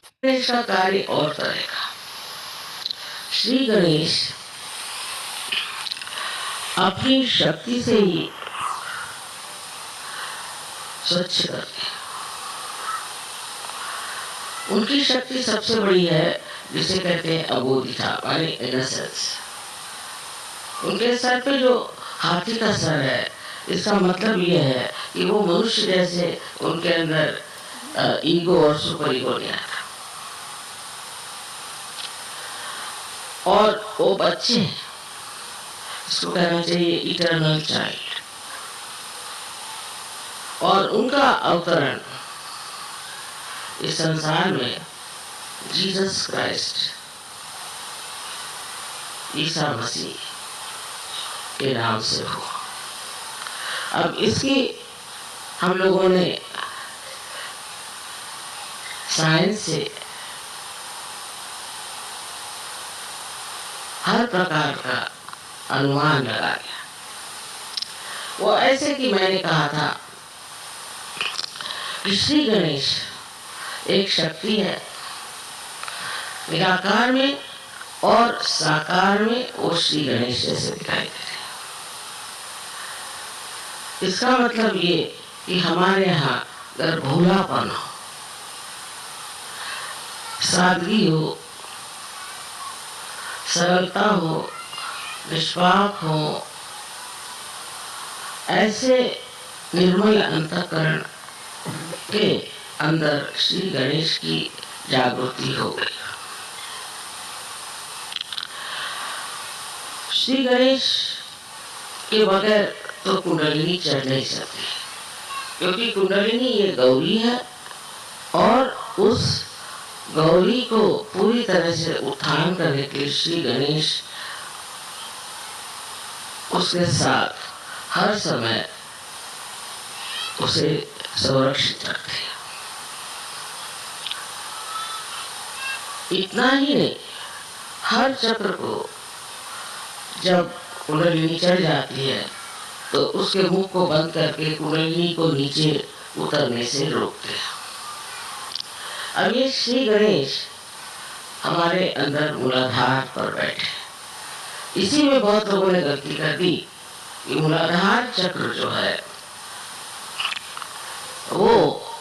गणेश का कार्य और तरह का। श्री गणेश अपनी शक्ति से ही स्वच्छ करते हैं। उनकी शक्ति सबसे बड़ी है, जिसे कहते हैं अबोधिता, माने इनोसेंस। उनके सर पे जो हाथी का सर है, इसका मतलब यह है कि वो मनुष्य जैसे उनके अंदर ईगो और सुपर ईगो नहीं आता। और वो बच्चे, इसको कहना चाहिए इटर्नल चाइल्ड, और उनका अवतरण इस संसार में जीसस क्राइस्ट, ईसा मसीह के नाम से हुआ। अब इसकी हम लोगों ने साइंस से हर प्रकार का अनुमान लगा लिया। वो ऐसे कि मैंने कहा था कि श्री गणेश एक शक्ति है, निराकार में और साकार में वो श्री गणेश जैसे दिखाई दे रहे हैं। इसका मतलब ये कि हमारे यहाँ अगर भोलापन हो, सादगी हो, सरलता हो, निष्पाप हो, ऐसे निर्मल अंतःकरण के अंदर श्री गणेश की जागृति हो गई। श्री गणेश के बगैर तो कुंडलिनी चढ़ नहीं सकती, क्योंकि कुंडलिनी ये गौरी है, और उस गौरी को पूरी तरह से उत्थान करने के लिए श्री गणेश उसके साथ हर समय उसे संरक्षित रखते हैं। इतना ही नहीं, हर चक्र को जब कुंडलिनी चढ़ जाती है तो उसके मुख को बंद करके कुंडलिनी को नीचे उतरने से रोकते हैं। अब ये श्री गणेश हमारे अंदर मूलाधार पर बैठे। इसी में बहुत लोगों ने गलती कर दी कि मूलाधार चक्र जो है वो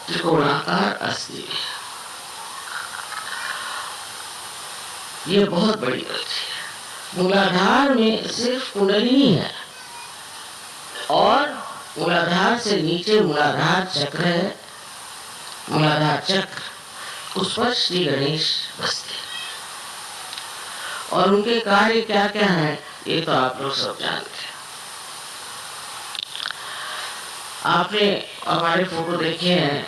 त्रिकोणाकार अस्थि है। ये बहुत बड़ी गलती है। मूलाधार में सिर्फ कुंडलिनी है, और मूलाधार से नीचे मूलाधार चक्र है। मूलाधार चक्र, उस पर श्री गणेश बसते हैं, और उनके कार्य क्या क्या हैं ये तो आप लोग सब जानते हैं। आपने हमारे फोटो देखे हैं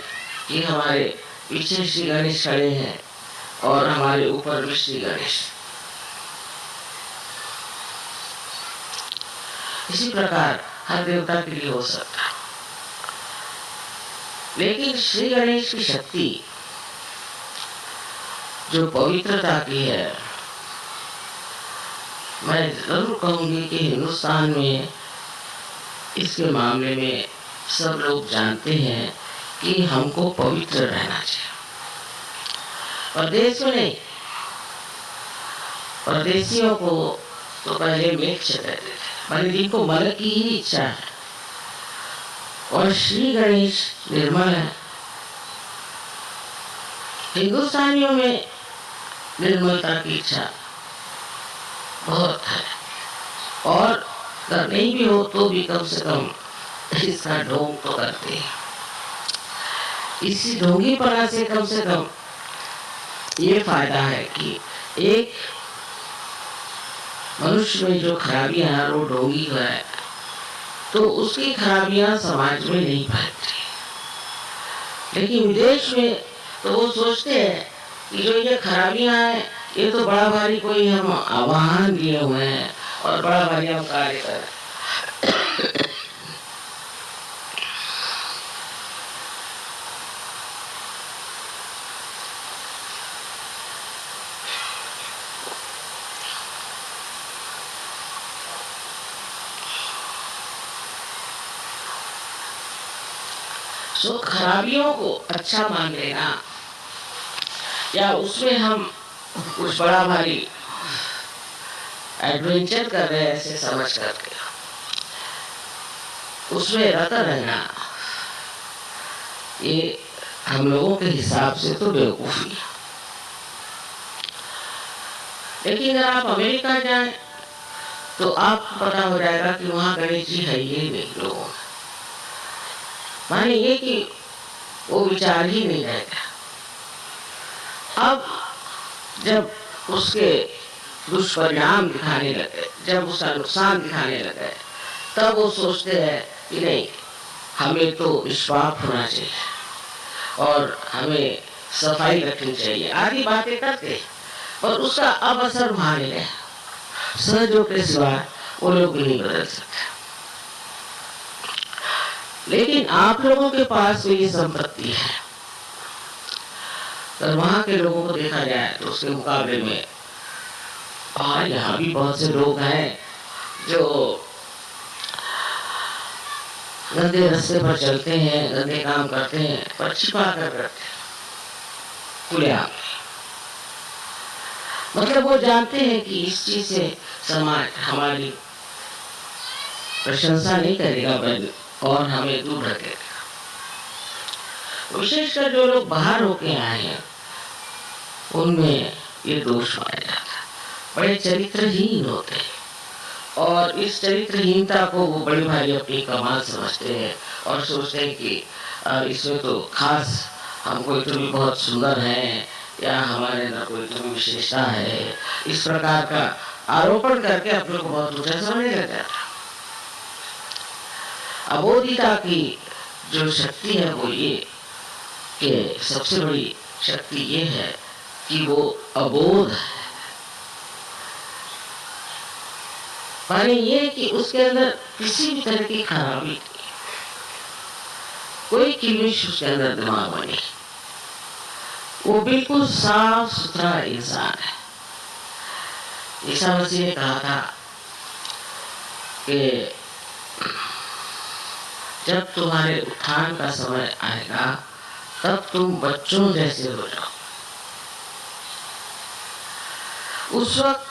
कि हमारे पीछे श्री गणेश खड़े हैं और हमारे ऊपर भी श्री गणेश। इसी प्रकार हर देवता के लिए हो सकता है, लेकिन श्री गणेश की शक्ति जो पवित्रता की है, मैं जरूर कहूंगी कि हिंदुस्तान में इसके मामले में सब लोग जानते हैं कि हमको पवित्र रहना चाहिए। परदेश में नहीं, परदेशियों को तो पहले मेक्ष कहते थे, माने जिनको मलक की ही इच्छा है, और श्री गणेश निर्मल है। हिंदुस्तानियों में निर्मलता की इच्छा बहुत है, और अगर नहीं भी हो तो भी कम से कम इसका ढोंग तो करते हैं। इसी ढोंगीपना से कम ये फायदा है कि एक मनुष्य में जो खराबियां हैं, वो ढोंगी है, तो उसकी खराबियां समाज में नहीं फैलती। लेकिन विदेश में तो वो सोचते हैं कि जो ये खराबियां हैं, ये तो बड़ा भारी कोई हम आवाहन दिए हुए हैं और बड़ा भारी हम कार्य कर रहे हैं। तो खराबियों को अच्छा मान लेना, या उसमें हम कुछ बड़ा भारी एडवेंचर कर रहे हैं ऐसे समझ करके उसमें रता रहना, ये हम लोगों के हिसाब से तो बेवकूफी है। लेकिन अगर आप अमेरिका जाएं तो आपको पता हो जाएगा कि वहां गणेश जी है ही नहीं लोगों में। माने ये कि वो विचार ही नहीं रहेगा। अब जब उसके दुष्परिणाम दिखाने लगे, जब उसका नुकसान दिखाने लगे, तब वो सोचते हैं कि नहीं, हमें तो निष्पाप होना चाहिए और हमें सफाई रखनी चाहिए, आदि बातें करते और उसका अब असर वहां ले गया। सहजों के सिवा वो लोग नहीं बदल सकते। लेकिन आप लोगों के पास तो ये संपत्ति है। तो वहां के लोगों को देखा जाए तो उसके मुकाबले में यहाँ भी बहुत से लोग हैं जो गंदे रास्ते पर चलते हैं, गंदे काम करते हैं, पर छिपा कर करते हैं, खुलेआम। मतलब वो जानते हैं कि इस चीज से समाज हमारी प्रशंसा नहीं करेगा और हमें दूर रखेगा। विशेषकर जो लोग बाहर होके आए हैं उनमें ये दोष पाया जाता है, बड़े चरित्रहीन होते हैं और इस चरित्रहीनता को वो बड़ी भारी अपनी कमाल समझते हैं और सोचते हैं कि इसमें तो खास हम कोई तो भी बहुत सुंदर हैं या हमारे अंदर कोई तो भी विशेषता है, इस प्रकार का आरोपण करके अपने को बहुत ऊंचा समझने लग जाता है। अबोधिता की जो शक्ति है वो ये कि सबसे बड़ी शक्ति ये है कि वो अबोध है। माने ये कि उसके अंदर किसी भी तरह की खराबी नहीं, कोई किलमिश उसके अंदर दिमाग में नहीं, वो बिल्कुल साफ सुथरा इंसान है। ईसा मसीह ने कहा था कि जब तुम्हारे उत्थान का समय आएगा तब तुम बच्चों जैसे हो जाओ। उस वक्त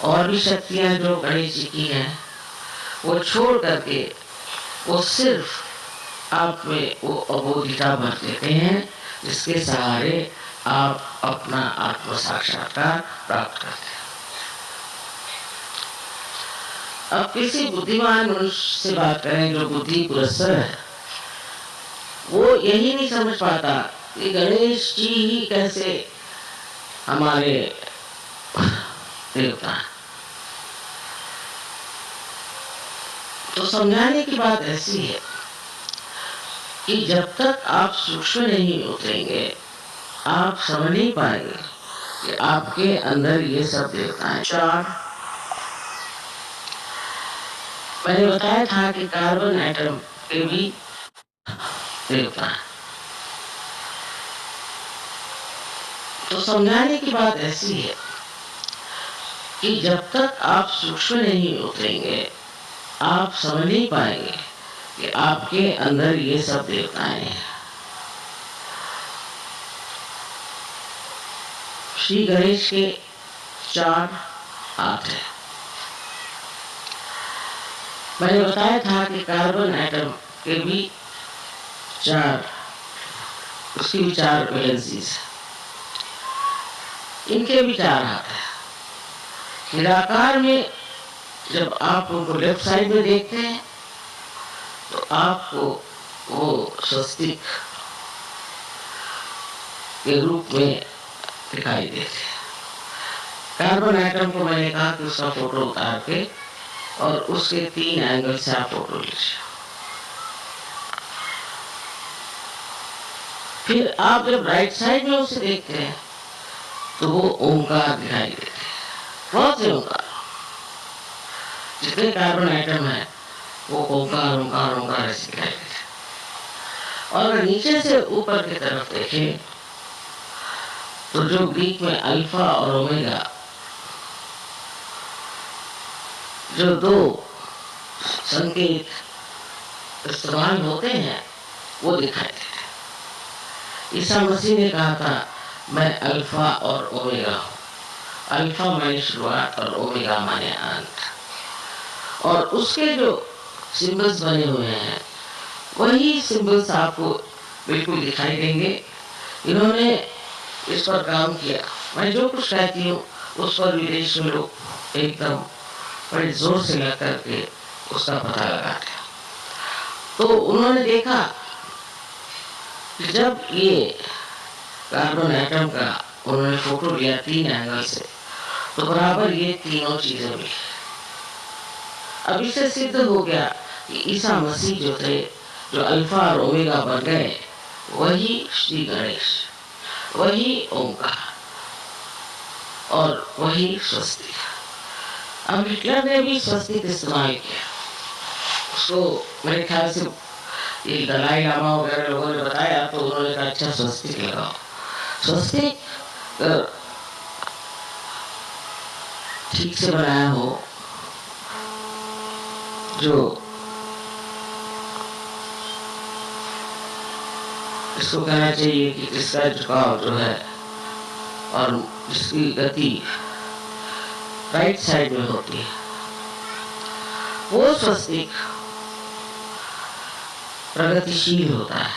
और भी शक्तियां जो गणेश जी की हैं वो छोड़ करके वो सिर्फ आप में वो अबोधिता भर देते हैं जिसके सहारे आप अपना आत्म साक्षात्कार प्राप्त करते हैं। अब किसी बुद्धिमान मनुष्य से बात करें जो बुद्धि पुरस्सर है, वो यही नहीं समझ पाता कि गणेश जी ही कैसे हमारे देवता। तो समझाने की बात ऐसी है कि जब तक आप सूक्ष्म नहीं उतरेंगे आप समझ नहीं पाएंगे कि आपके अंदर ये सब देवताएं। चार मैंने बताया था कि कार्बन एटम के भी देवता है। तो समझाने की बात ऐसी है कि जब तक आप सूक्ष्म नहीं उतरेंगे आप समझ नहीं पाएंगे कि आपके अंदर ये सब देवताएं हैं। श्री गणेश के 4 हाथ हैं। मैंने बताया था कि कार्बन एटम के भी 4 उसकी भी 4 वैलेंसीज है, इनके भी 4 हाथ है। निराकार में जब आप उनको लेफ्ट साइड में देखते हैं तो आपको वो स्वस्तिक के रूप में दिखाई देते हैं। कार्बन एटम को मैंने कहा कि उसका फोटो उतार के और उसके 3 एंगल से आप फोटो लीजिए। फिर आप जब राइट साइड में उसे देखते हैं तो वो ओंकार दिखाई देते हैं, बहुत से ओंकार। जितने कार्बन एटम है वो ओंकार ओंकार ओंकार ऐसे दिखाई देते हैं। और नीचे से ऊपर की तरफ देखें तो जो ग्रीक में अल्फा और ओमेगा जो 2 संकेत इस्तेमाल होते हैं वो दिखाई देते हैं। ईसा मसीह ने कहा था मैं अल्फा और ओमेगा हूँ। अल्फा माने शुरुआत और ओमेगा माने अंत। और उसके जो सिंबल्स बने हुए हैं वही सिंबल्स आपको बिल्कुल दिखाई देंगे। इन्होंने इस पर काम किया। मैं जो कुछ कहती हूँ उस पर विदेश में लोग एकदम बड़े जोर से लग करके उसका पता लगाते हैं। तो उन्होंने देखा कि जब ये कार्बन एटम का उन्होंने फोटो लिया 3 एंगल से, तो बराबर ये तीनों चीजें मिली। अब इससे सिद्ध हो गया कि ईसा मसीह जो थे, जो अल्फा और ओमेगा बन गए, वही श्री गणेश, वही ओंकार और वही स्वस्तिक। अब हिटलर ने भी स्वस्तिक इस्तेमाल किया। उसको मेरे ख्याल से ये दलाई लामा वगैरह लोगों ने बताया, तो उन्होंने कहा अच्छा स्वस्तिक लगाओ। स्वस्तिक ठीक से बनाया हो, जो इसको कहना चाहिए कि इसका झुकाव जो है और जिसकी गति राइट साइड में होती है, वो स्वस्तिक प्रगतिशील होता है,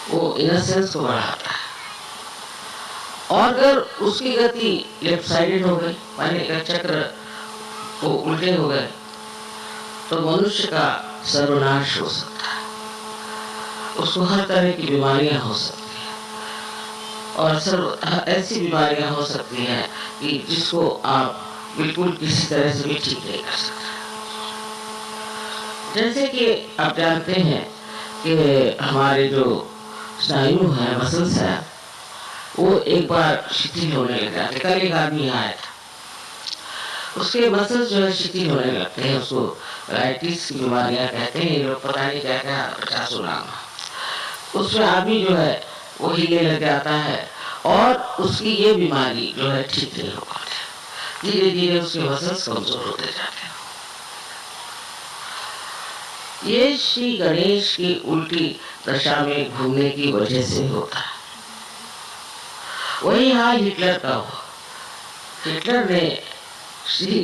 वो इनोसेंस को बढ़ाता है। और अगर उसकी गति लेफ्ट साइडेड हो गई, माने का चक्र वो उल्टे हो गए, तो मनुष्य का सर्वनाश हो सकता है। उसको हर तरह की बीमारियां हो सकती हैं और ऐसी बीमारियां हो सकती हैं कि जिसको आप बिल्कुल किसी तरह से भी ठीक नहीं कर सकते। जैसे कि आप जानते हैं कि हमारे जो स्नायु है, मसल्स है, वो एक बार शिथिल होने लग जाते। कल एक आदमी आया था, उसके मसल्स जो है शिथिल होने लगते हैं, उसको राइटिस की बीमारियां कहते हैं, ये लोग पता नहीं क्या क्या 50 नाम। उसमें आदमी जो है वो हिले लग जाता है और उसकी ये बीमारी जो है ठीक नहीं हो पाती, धीरे धीरे उसके मसल्स कमजोर होते जाते हैं। ये श्री गणेश की उल्टी दशा में घूमने की वजह से होता है। वही हाल हिटलर का हुआ। हिटलर ने श्री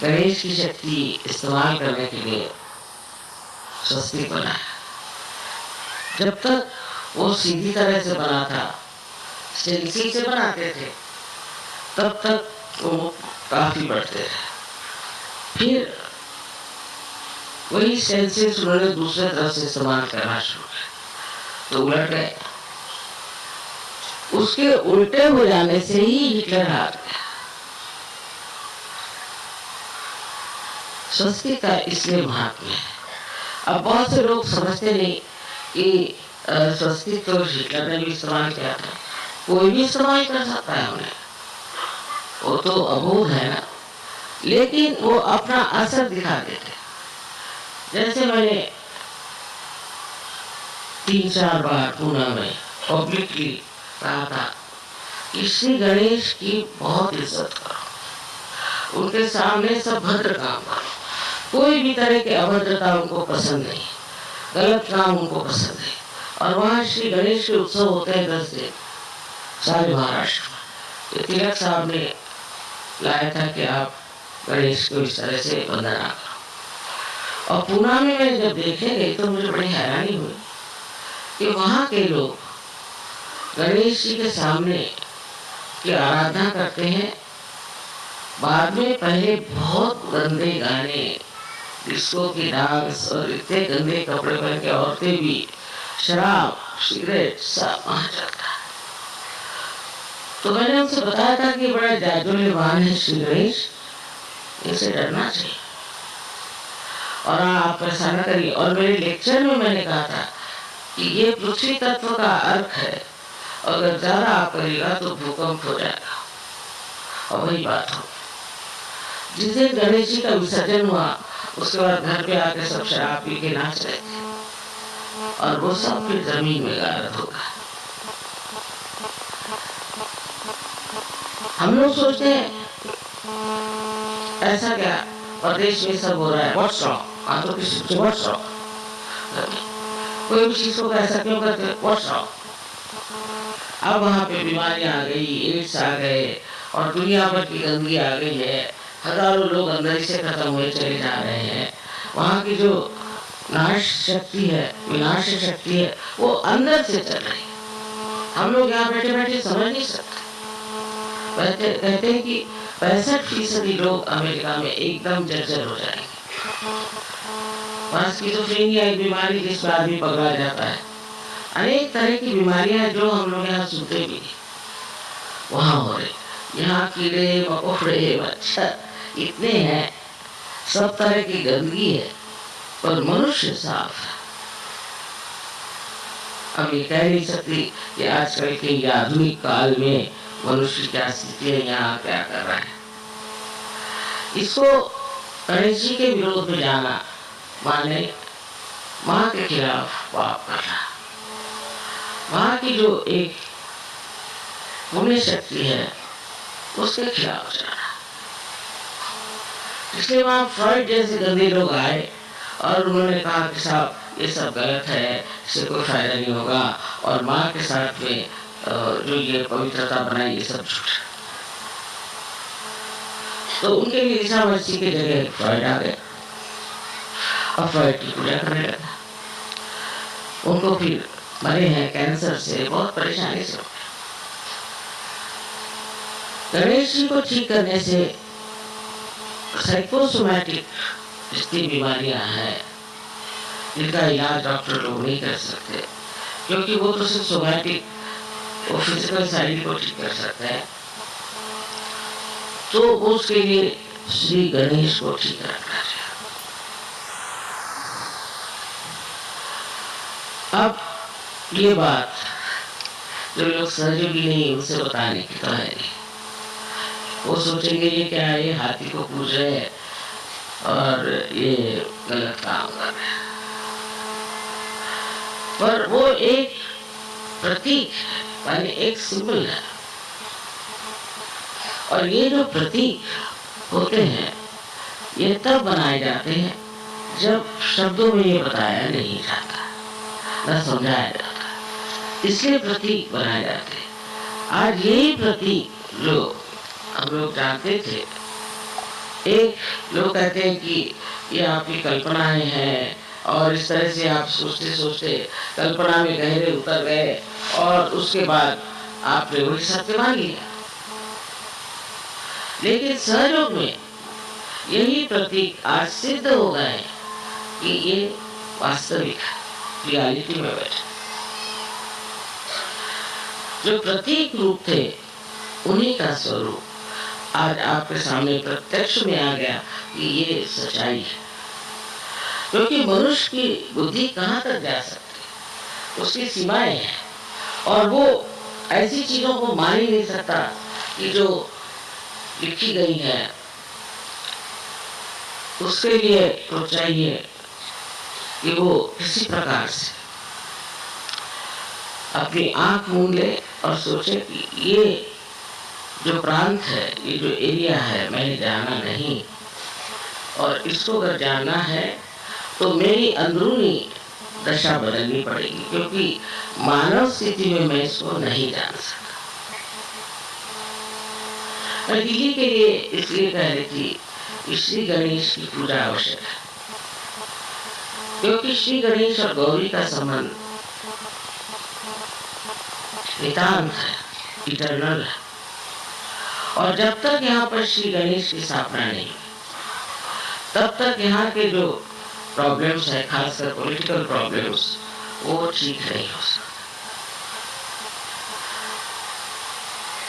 गणेश की शक्ति इस्तेमाल करने के लिए स्वस्तिक बनाया। जब तक वो सीधी तरह से बना था, स्टेंसिल से बनाते थे, तब तक वो काफी बढ़ते थे। फिर वही स्टेंसिल्स उन्होंने दूसरे तरफ से इस्तेमाल करना शुरू किया, तो उलट गए। उसके उल्टे हो जाने से ही हिटलर हार गया। स्वस्तिक का इसलिए महत्व है। अब बहुत से लोग समझते नहीं कि स्वस्तिक तो हिटलर ने भी इस्तेमाल किया था, कोई भी इस्तेमाल कर सकता है उन्हें, वो तो अबोध है ना। लेकिन वो अपना असर दिखा देते। जैसे मैंने 3-4 बार पुणे में पब्लिकली कहा था कि श्री गणेश की बहुत इज्जत करो, उनके सामने सब भद्र काम करो, कोई भी तरह की अभद्रता उनको पसंद नहीं, गलत काम उनको पसंद नहीं। और वहाँ श्री गणेश के उत्सव होते हैं 10 दिन सारे महाराष्ट्र में। तो तिलक साहब ने लाया था कि आप गणेश को इस तरह से वंदना करो। और पुणे में मैं जब देखने गई तो मुझे बड़ी हैरानी हुई कि वहाँ के लोग गणेश जी के सामने की आराधना करते हैं, बाद में पहले बहुत गंदे गाने, डिस्को की डांस और इतने गंदे कपड़े पहन के औरतें भी, शराब, सिगरेट सब वहाँ चलता है। तो मैंने उनसे बताया था कि बड़ा जादूवान है श्री गणेश, इनसे डरना चाहिए और आप ऐसा न करिए। और मेरे लेक्चर में मैंने कहा था कि ये पृथ्वी तत्व का अर्थ है, अगर ज्यादा आप करेगा तो भूकंप हो जाएगा। और वही बात हो, जिस दिन गणेश जी का विसर्जन हुआ उसके बाद घर पे आके सब शराब पी के नाच रहे थे और वो सब फिर जमीन में गायब हो गया। हम लोग सोचते हैं ऐसा क्या, प्रदेश में सब हो रहा है, व्हाट्स रॉन्ग, तो किसी व्हाट्स रॉन्ग, कोई भी चीज को ऐसा क्यों करते, व्हाट्स रॉन्ग। अब वहाँ पे बीमारियां आ गई, एड्स आ गए और दुनिया भर की गंदगी आ गई है। हजारों लोग अंदर ही से खत्म हुए चले जा रहे हैं। वहाँ की जो नाश शक्ति है, विनाश शक्ति है, वो अंदर से चल रही है। हम लोग यहाँ बैठे बैठे समझ नहीं सकते। कहते हैं कि 65% लोग अमेरिका में एकदम जर्जर हो जाएंगे। वहाँ स्किज़ोफ्रेनिया एक बीमारी जिसमें आदमी पकड़ा जाता है। अनेक तरह की बीमारियां जो हम लोग यहाँ सुनते भी नहीं, वहाँ हो रही। यहाँ कीड़े मकोड़े मच्छर इतने हैं, सब तरह की गंदगी है, पर मनुष्य साफ है। अब ये कह नहीं सकती कि आजकल के आधुनिक काल में मनुष्य क्या स्थिति है, यहाँ क्या कर रहा है। इसको गणेश जी के विरोध में जाना माने माँ के खिलाफ पाप करना। माँ की जो एक पुण्य शक्ति है उसके खिलाफ जाना। इसलिए वहाँ फ्रॉइड जैसे गंदे लोग आए और उन्होंने कहा कि साहब ये सब गलत है, इससे कोई फायदा नहीं होगा, और माँ के साथ में जो ये पवित्रता बनाई ये सब झूठ। तो उनके लिए ईसा मसीह की जगह फ्रॉइड आ गया और फ्रॉइड की पूजा करने लगा। उनको फिर मरे हैं कैंसर से, बहुत परेशानी से। गणेश जी को ठीक करने से साइकोसोमैटिक जितनी बीमारियां हैं जिनका इलाज डॉक्टर लोग नहीं कर सकते, क्योंकि वो तो सिर्फ सोमैटिक, वो फिजिकल साइड को ठीक कर सकते हैं, तो उसके लिए श्री गणेश को ठीक रखना चाहिए। अब ये बात जो लोग सहयोगी नहीं उनसे बताने की तो है नहीं। वो सोचेंगे ये क्या है, ये हाथी को पूज रहे हैं और ये गलत काम कर रहे हैं। पर वो एक प्रतीक है, माने एक सिंबल है। और ये जो प्रतीक होते हैं ये तब बनाए जाते हैं जब शब्दों में ये बताया नहीं जाता, न समझाया जाता, इसलिए प्रतीक बनाए जाते हैं। आज यही प्रतीक जो हम लोग जानते थे, एक लोग कहते हैं कि ये आपकी कल्पनाएं हैं और इस तरह से आप सोचते सोचते कल्पना में गहरे उतर गए और उसके बाद आपने वही सत्य मान लिया। लेकिन सहयोग में यही प्रतीक आज सिद्ध हो गए कि ये वास्तविक रियलिटी में बैठे। जो प्रतीक रूप थे उन्हीं का स्वरूप आज आपके सामने प्रत्यक्ष में आ गया कि ये सच्चाई है। क्योंकि मनुष्य की बुद्धि कहाँ तक जा सकती है, उसकी सीमाएं हैं, और वो ऐसी चीजों को मान ही नहीं सकता कि जो लिखी गई है। उसके लिए तो चाहिए कि वो किसी प्रकार से अपनी आंख मूंद ले और सोचे कि ये जो प्रांत है, ये जो एरिया है, मैंने जाना नहीं, और इसको अगर जानना है तो मेरी अंदरूनी दशा बदलनी पड़ेगी, क्योंकि मानव स्थिति में मैं इसको नहीं जान सकता। दिल्ली के लिए इसलिए कह रही थी कि श्री गणेश की पूजा आवश्यक है, क्योंकि श्री गणेश और गौरी का संबंध नितांत है, इटर्नल है। और जब तक यहाँ पर श्री गणेश की स्थापना नहीं, तब तक यहाँ के जो प्रॉब्लम्स है, खासकर पॉलिटिकल प्रॉब्लम्स, वो ठीक नहीं हो सकते।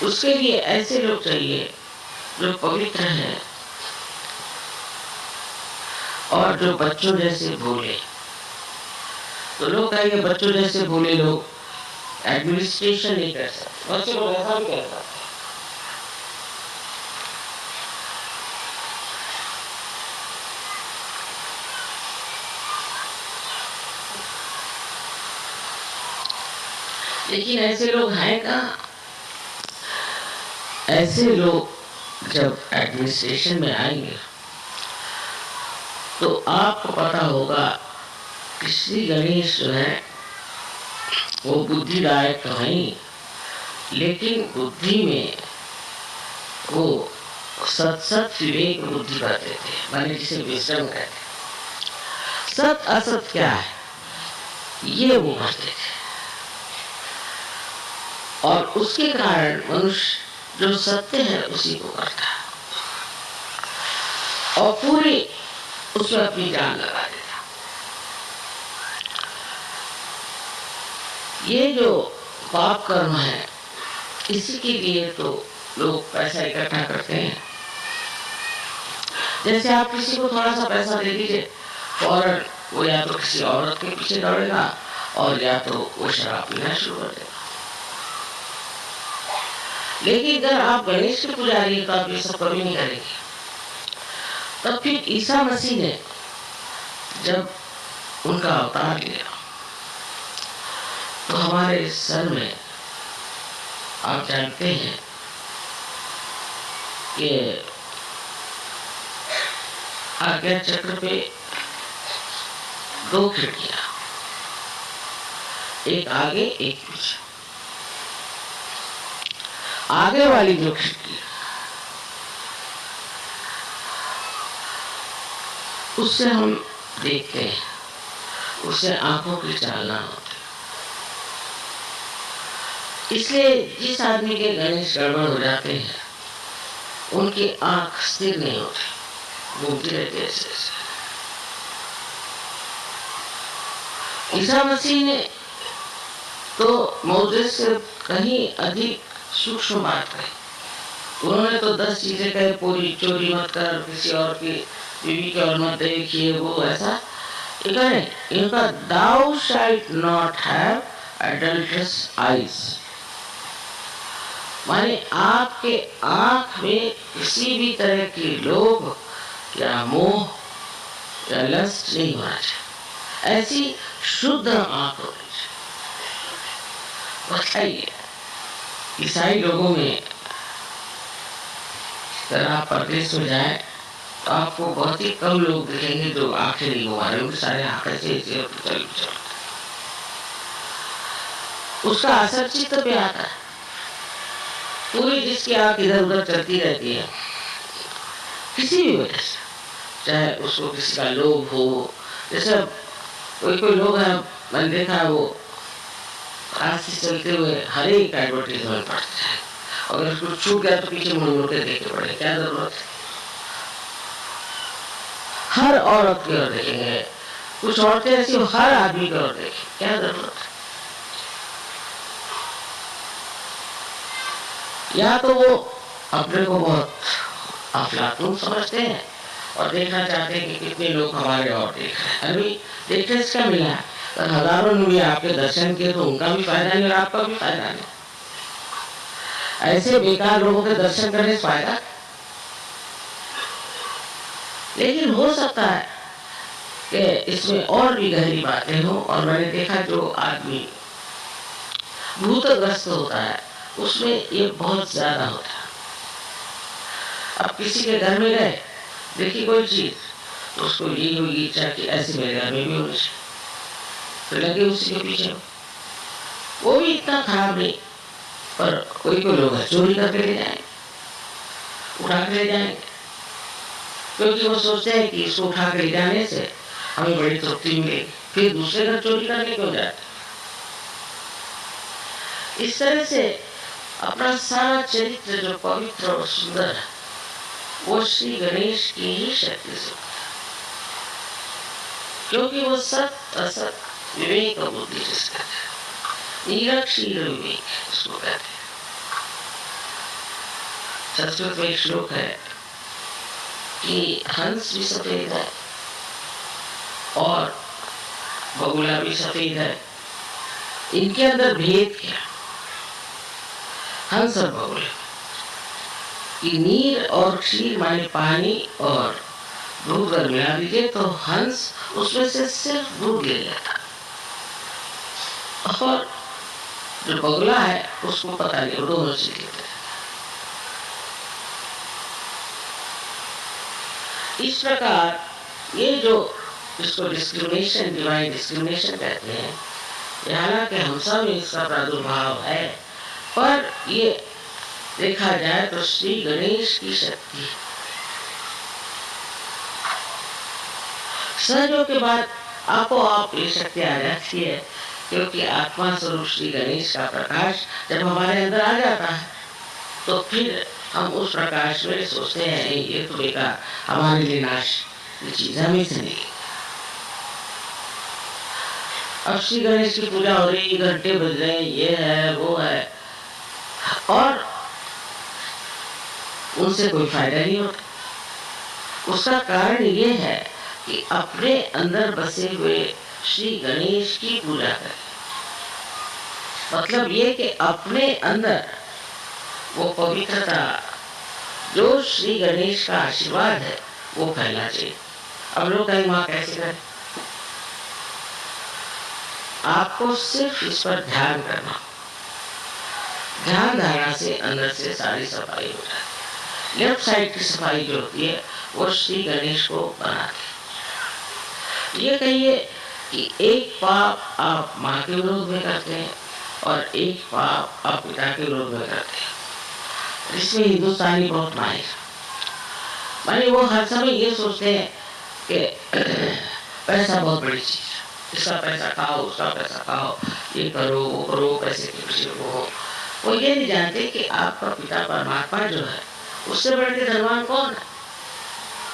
उसके लिए ऐसे लोग चाहिए जो पवित्र है और जो बच्चों जैसे भोले। तो लोग कहेंगे बच्चों जैसे भोले लोग एडमिनिस्ट्रेशन नहीं कर सकते, बच्चे लोग ऐसा भी कर सकते। लेकिन ऐसे लोग हैं कहाँ? ऐसे लोग जब एडमिनिस्ट्रेशन में आएंगे तो आपको पता होगा कि श्री गणेश जो है वो बुद्धिदायक तो नहीं, लेकिन बुद्धि में वो सत विवेक बुद्धि करते थे, माने जिसे विजडम कहते हैं। सत असत क्या है ये वो करते थे, और उसके कारण मनुष्य जो सत्य है उसी को करता है और पूरी उसमें अपनी जान लगा देता। ये जो पाप कर्म है इसी के लिए तो लोग पैसा इकट्ठा करते हैं। जैसे आप किसी को थोड़ा सा पैसा दे दीजिए, फौरन वो या तो किसी औरत के पीछे दौड़ेगा और या तो वो शराब पीना शुरू कर देगा। लेकिन अगर आप गणेश के पुजारी हैं तो आप ये सब कभी नहीं करेंगे। तब फिर ईसा मसीह ने जब उनका अवतार लिया तो हमारे सर में आप जानते हैं कि आज्ञा चक्र पे 2 खिड़कियां, एक आगे एक पीछे। आगे वाली जो खिड़की उससे हम देखते हैं, उससे आंखों की चालना होती है। इसलिए जिस आदमी के गणेश गड़बड़ हो जाते हैं उनकी आंख स्थिर नहीं होती, घूमती रहती है ऐसे ऐसे। ईसा मसीह ने तो मौजे से कहीं अधिक सूक्ष्म बात कही। उन्होंने तो 10 चीजें कहे, पूरी चोरी मत कर, किसी और की बीवी की और मत देखिए, वो ऐसा इनका thou shalt not have adulterous eyes, माने आपके आंख में किसी भी तरह की लोभ या मोह या लस्ट नहीं होना चाहिए, ऐसी शुद्ध आंख होनी चाहिए। बताइए ईसाई लोगों में अगर आप परदेश में जाए तो आपको बहुत ही कम लोग दिखेंगे जो आंखें नहीं घुमा रहे, उनके सारे आंखें ऐसे चल। उसका असर चित्त पे आता है। पूरी जिसकी आंख इधर उधर चलती रहती है किसी भी वजह से, चाहे उसको किसी का लोभ हो। जैसे कोई लोग हैं, मैंने देखा है, वो रात से चलते हुए हर एक एडवर्टीजमेंट पढ़ते हैं, अगर उसको छूट गया तो पीछे मुड़ के देखे पड़े, क्या जरूरत है। हर औरत की ओर देखेंगे, कुछ औरतें ऐसी हर आदमी की ओर देखें, क्या जरूरत है। या तो वो अपने को बहुत अफलातून समझते हैं और देखना चाहते हैं कि कितने लोग हमारे और देख रहे हैं। अभी देखने से क्या मिला है, तो हजारों ने भी आपके दर्शन किए तो उनका भी फायदा नहीं और आपका भी फायदा नहीं। ऐसे बेकार लोगों के दर्शन करने से फायदा। लेकिन हो सकता है कि इसमें और भी गहरी बातें हो, और मैंने देखा जो आदमी भूतग्रस्त होता है उसमें ये बहुत ज्यादा होता है। अब किसी के घर में गए, देखी कोई चीज तो उसको ये होगी इच्छा कि ऐसे मेरे घर में भी होनी चाहिए, तो लगे उसी के पीछे। वो भी इतना खराब नहीं, पर कोई लोग चोरी करके ले जाएंगे, उठा के ले जाएंगे, क्योंकि वो सोचते हैं कि इसको उठा के ले जाने से हमें बड़ी तृप्ति मिलेगी, फिर दूसरे घर चोरी करने क्यों जाते। इस तरह से अपना सारा चरित्र जो पवित्र और सुंदर है वो श्री गणेश की ही शक्ति से, क्योंकि वो सत असत विवेक और बुद्धि जिसका है, निरक्षीर विवेक उसको कहते हैं। संस्कृत में एक श्लोक है कि हंस भी सफेद है और बगुला भी सफेद है, इनके अंदर भेद क्या। हंस और बगुला की नीर और क्षीर माने पानी और दूध अगर मिला दीजिए तो हंस उसमें से सिर्फ दूध ले लेता, और जो बगुला है उसको पता नहीं, वो दोनों चीज लेते हैं। इस प्रकार ये जो इसको डिस्क्रिमिनेशन, डिवाइन डिस्क्रिमिनेशन कहते हैं, हालांकि हम सब में इसका प्रादुर्भाव है, पर ये देखा जाए तो श्री गणेश की शक्ति सहयोग के बाद आपो आप ये शक्ति आ जाती है, क्योंकि आत्मा स्वरूप श्री गणेश का प्रकाश जब हमारे अंदर आ जाता है तो फिर हम उस प्रकाश में सोचते हैं ये तो बेकार, हमारे लिए नाश की चीज हमें से नहीं। अब श्री गणेश की पूजा हो रही, घंटे बज रहे, ये है वो है, और उनसे कोई फायदा नहीं होता। उसका कारण ये है कि अपने अंदर बसे हुए श्री गणेश की पूजा करें। मतलब ये कि अपने अंदर वो पवित्रता जो श्री गणेश का आशीर्वाद है वो फैलना चाहिए। अब लोग कहें माँ कैसे करें? आपको सिर्फ इस पर ध्यान करना, ध्यान धारणा से अंदर से सारी सफाई हो जाती है। लेफ्ट साइड की सफाई जो होती है वो श्री गणेश को बनाती है। ये कहिए कि एक पाप आप माँ के विरोध में करते हैं और एक पाप आप पिता के विरोध में करते हैं। इसमें हिंदुस्तानी बहुत माहिर, माने वो हर समय ये सोचते हैं कि पैसा बहुत बड़ी चीज है, इसका पैसा खाओ, उसका पैसा खाओ, ये करो वो करो, पैसे के पीछे वो ये नहीं जानते कि आपका पिता परमात्मा जो है उससे बढ़ के धनवान कौन है।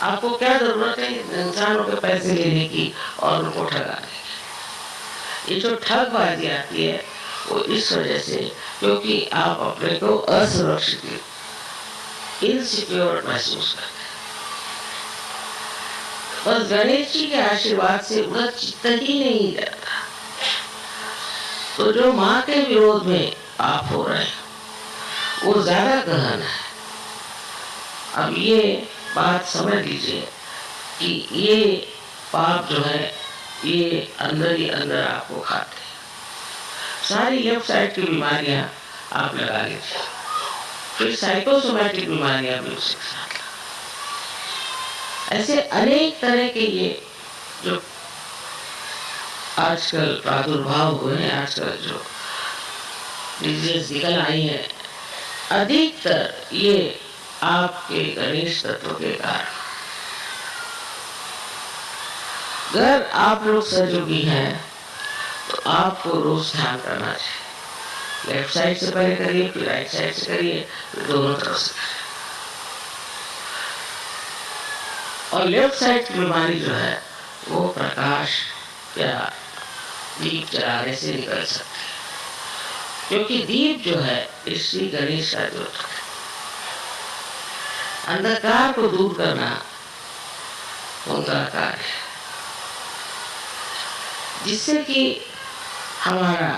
आपको क्या जरूरत है इंसानों के पैसे लेने की और उनको ठगाने की? ये जो ठगबाजी आती है वो इस वजह से क्योंकि आप अपने को असुरक्षित, इनसिक्योर महसूस करते हैं। बस गणेश जी के आशीर्वाद से उधर चित्त ही नहीं जाता। तो जो माँ के विरोध में आप हो रहे हैं वो ज्यादा गहन है। अब ये बात समझ लीजिए कि ये पाप जो है ये अंदर ही अंदर आपको खाते हैं। सारी लेफ्ट साइड की बीमारियां आप लगा लीजिए, फिर साइकोसोमैटिक बीमारियां भी उसके साथ, ऐसे अनेक तरह के ये जो आजकल प्रादुर्भाव हुए हैं, आजकल जो डिजीज निकल आई है, अधिकतर ये आपके गणेश तत्व के कारण। अगर आप लोग सहयोगी हैं तो आपको रोज ध्यान करना चाहिए। लेफ्ट साइड से पहले करिए, फिर राइट साइड से करिए, फिर दोनों तरफ से करिए। और लेफ्ट साइड की बीमारी जो है वो प्रकाश या दीप जलाने से निकल सकती है, क्योंकि दीप जो है श्री गणेश का जो अंधकार को दूर करना उनका कार्य है, जिससे कि हमारा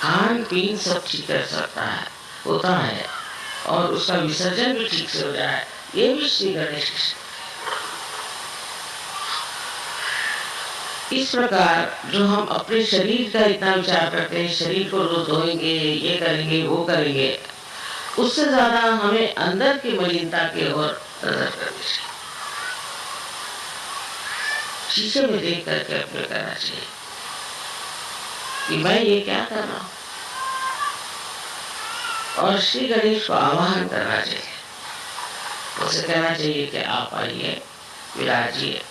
खान पीन सब ठीक कर सकता है, होता है, और उसका विसर्जन भी ठीक से हो जाए, ये भी श्री गणेश की। इस प्रकार जो हम अपने शरीर का इतना विचार करते हैं, शरीर को रोज धोएंगे, ये करेंगे वो करेंगे, उससे ज्यादा हमें अंदर की मलिनता की ओर नजर करनी चाहिए। शीशे में देख करके अपने करना चाहिए कि मैं ये क्या कर रहा हूं, और श्री गणेश को आवाहन करना चाहिए। उसे कहना चाहिए कि आप आइए, विराजिए,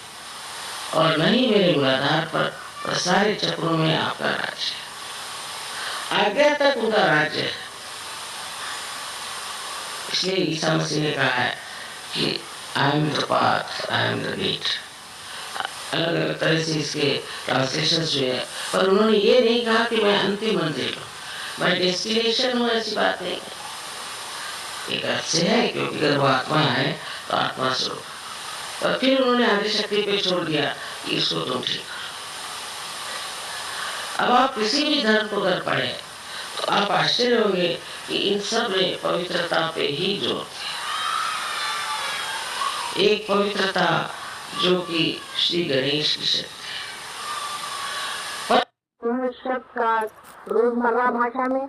और नहीं मेरे मूलाधार पर सारे चक्रों में आपका राज्य है, आज्ञा तक उनका राज्य है। इसलिए ईसा मसीह ने कहा है कि I am the path, I am the gate. अलग अलग तरह से इसके ट्रांसलेशन हुए हैं, पर उन्होंने ये नहीं कहा कि मैं अंतिम मंजिल हूँ, मैं डेस्टिनेशन हूँ, ऐसी बात नहीं। एक अर्थ से है क्योंकि अगर वो आत्मा है तो आत्मा स्वरूप, और फिर उन्होंने आदि शक्ति पे छोड़ दिया कि इसको तुम ठीक करो। अब आप किसी भी धर्म को अगर पढ़े तो आप आश्चर्य होंगे कि इन सब में पवित्रता पे ही जोर दिया। एक पवित्रता जो कि श्री गणेश की शक्ति है। शब्द का रोजमर्रा भाषा में